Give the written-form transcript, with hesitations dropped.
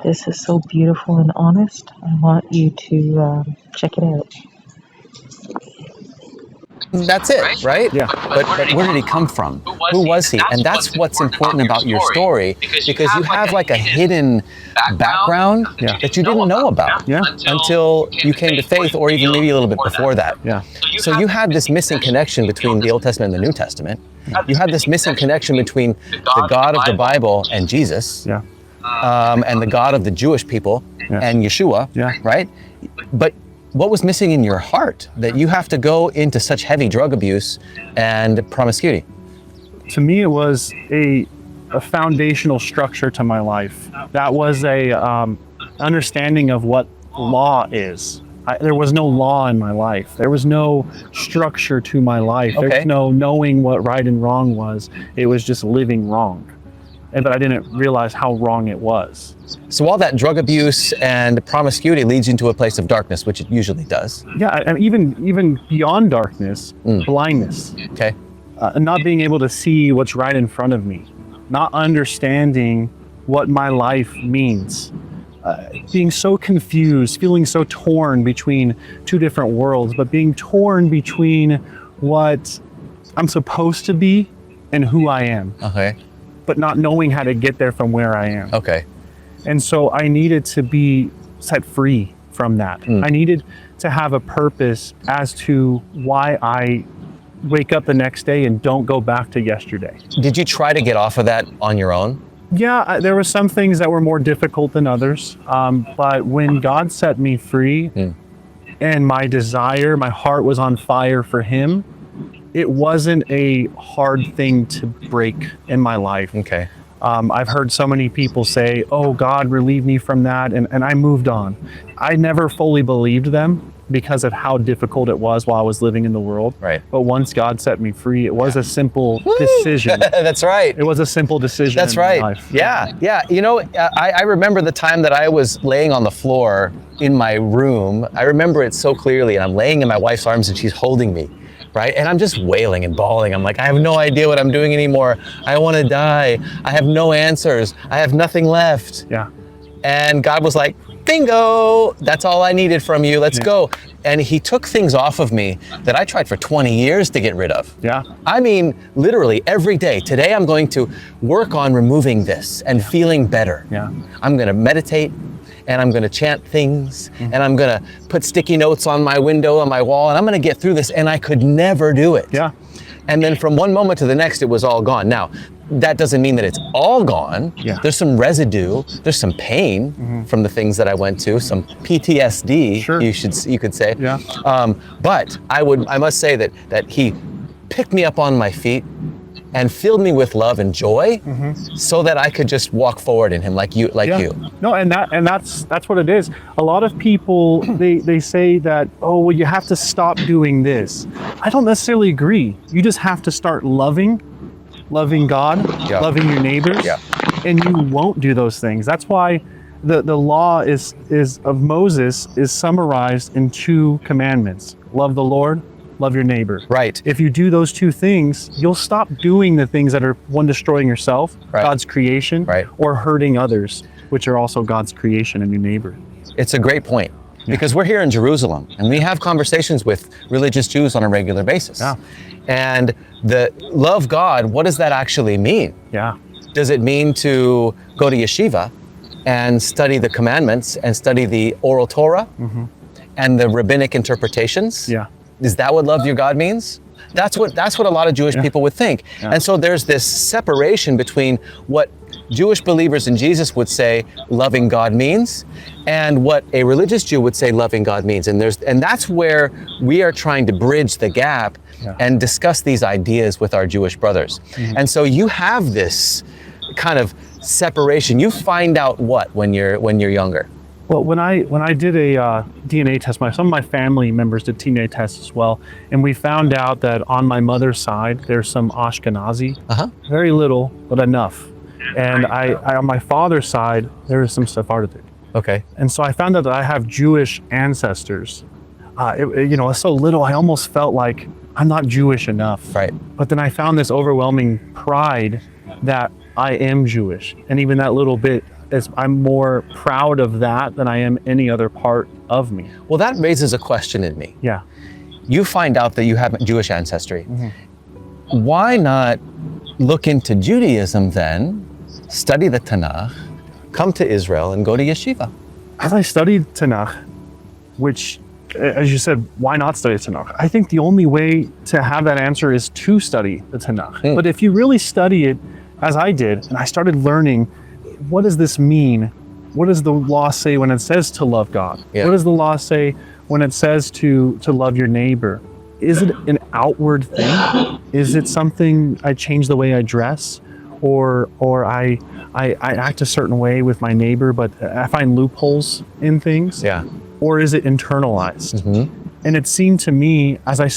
This is so beautiful and honest. I want you to check it out. That's it, right? Yeah. But where did he come from? Who was he? And that's what's important about your story, because you have like a hidden background that you didn't know about until you came to faith, or even maybe a little bit before that. Yeah. So you had this missing connection between the Old Testament and the New Testament. You had this missing connection between the God of the Bible and Jesus, and the God of the Jewish people and Yeshua, right? But what was missing in your heart that you have to go into such heavy drug abuse and promiscuity? To me, it was a foundational structure to my life. That was a understanding of what law is. There was no law in my life. There was no structure to my life. Okay. There's no knowing what right and wrong was. It was just living wrong. But I didn't realize how wrong it was. So all that drug abuse and promiscuity leads you into a place of darkness, which it usually does. Yeah, and even beyond darkness, blindness. Okay. And not being able to see what's right in front of me, not understanding what my life means, being so confused, feeling so torn between two different worlds, but being torn between what I'm supposed to be and who I am. Okay. But not knowing how to get there from where I am. Okay. And so I needed to be set free from that. I needed to have a purpose as to why I wake up the next day and don't go back to yesterday. Did you try to get off of that on your own? Yeah, there were some things that were more difficult than others. But when God set me free and my desire, my heart was on fire for Him, it wasn't a hard thing to break in my life. Okay. I've heard so many people say, oh, God, relieve me from that. And I moved on. I never fully believed them because of how difficult it was while I was living in the world. Right. But once God set me free, it was a simple decision. That's right. It was a simple decision. That's in my right. life. Yeah. You know, I remember the time that I was laying on the floor in my room. I remember it so clearly. And I'm laying in my wife's arms and she's holding me. Right? And I'm just wailing and bawling. I'm like, I have no idea what I'm doing anymore. I want to die. I have no answers. I have nothing left. Yeah. And God was like, bingo, that's all I needed from you. Let's go. And He took things off of me that I tried for 20 years to get rid of. Yeah. I mean, literally every day. Today I'm going to work on removing this and feeling better. Yeah. I'm going to meditate. And I'm going to chant things, and I'm going to put sticky notes on my window, on my wall, and I'm going to get through this. And I could never do it. Yeah. And then from one moment to the next, it was all gone. Now, that doesn't mean that it's all gone. Yeah. There's some residue. There's some pain from the things that I went to. Some PTSD. Sure. You could say. Yeah. But I must say that He picked me up on my feet and filled me with love and joy, so that I could just walk forward in Him like you. No, and that's what it is. A lot of people they say that, oh, well, you have to stop doing this. I don't necessarily agree. You just have to start loving God, loving your neighbors, and you won't do those things. That's why the law is of Moses is summarized in 2 commandments: love the Lord, love your neighbor. Right. If you do those 2 things, you'll stop doing the things that are, one, destroying yourself, God's creation, or hurting others, which are also God's creation and your neighbor. It's a great point, because we're here in Jerusalem and we have conversations with religious Jews on a regular basis. Yeah. And the love God, what does that actually mean? Yeah. Does it mean to go to yeshiva and study the commandments and study the oral Torah and the rabbinic interpretations? Yeah. Is that what love your God means? That's what a lot of Jewish people would think. And so there's this separation between what Jewish believers in Jesus would say loving God means and what a religious Jew would say loving God means. And that's where we are trying to bridge the gap and discuss these ideas with our Jewish brothers. And so you have this kind of separation. You find out what when you're younger? Well, when I did a DNA test, some of my family members did DNA tests as well, and we found out that on my mother's side there's some Ashkenazi, very little but enough, and I on my father's side there is some Sephardic. Okay. And so I found out that I have Jewish ancestors. It's so little I almost felt like I'm not Jewish enough. Right. But then I found this overwhelming pride that I am Jewish, and even that little bit I'm more proud of that than I am any other part of me. Well, that raises a question in me. Yeah. You find out that you have Jewish ancestry. Why not look into Judaism then, study the Tanakh, come to Israel and go to yeshiva? As I studied Tanakh, which, as you said, why not study Tanakh? I think the only way to have that answer is to study the Tanakh. But if you really study it, as I did, and I started learning, what does this mean? What does the law say when it says to love God? Yeah. What does the law say when it says to love your neighbor? Is it an outward thing? Is it something I change the way I dress, or I act a certain way with my neighbor, but I find loopholes in things? Yeah. Or is it internalized? And it seemed to me, as I